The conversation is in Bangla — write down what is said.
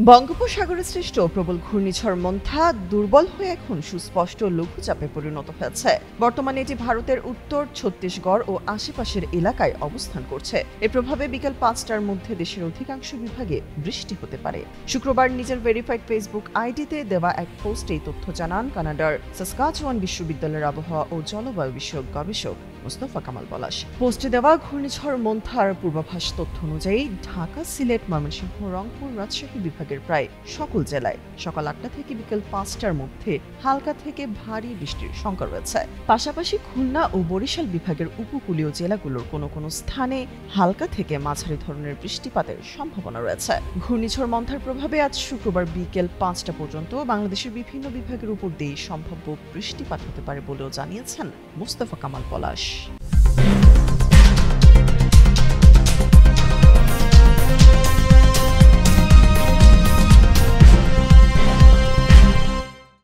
বঙ্গোপসাগরে সৃষ্ট প্রবল ঘূর্ণিঝড় মন্থা দুর্বল হয়ে এখন সুস্পষ্ট লঘুচাপে পরিণত হয়েছে। বর্তমানে এটি ভারতের উত্তর ছত্তিশগড় ও আশেপাশের এলাকায় অবস্থান করছে। এর প্রভাবে বিকেল ৫টার মধ্যে দেশের অধিকাংশ বিভাগে বৃষ্টি হতে পারে। শুক্রবার নিজের ভেরিফাইড ফেসবুক আইডিতে দেওয়া এক পোস্টে এই তথ্য জানান কানাডার সাসকাচুয়ান বিশ্ববিদ্যালয়ের আবহাওয়া ও জলবায়ু বিষয়ক গবেষক মোস্তফা কামাল পলাশ। পোস্টে দেওয়া ঘূর্ণিঝড় মন্থার পূর্বাভাস তথ্য অনুযায়ী ঢাকা, সিলেট, ময়মনসিংহ, রংপুর, রাজশাহী বিভাগের প্রায় সকল জেলায় সকাল ৮টা থেকে বিকেল ৫টার মধ্যে হালকা থেকে ভারী বৃষ্টির শঙ্কা রয়েছে। পাশাপাশি খুলনা ও বরিশাল বিভাগের উপকূলীয় জেলাগুলোর কোনো কোনো স্থানে হালকা থেকে মাঝারি ধরনের বৃষ্টিপাতের সম্ভাবনা রয়েছে। ঘূর্ণিঝড় মন্থার প্রভাবে আজ শুক্রবার বিকেল ৫টা পর্যন্ত বাংলাদেশের বিভিন্ন বিভাগের উপর দিয়ে সম্ভাব্য বৃষ্টিপাত হতে পারে বলেও জানিয়েছেন মোস্তফা কামাল পলাশ।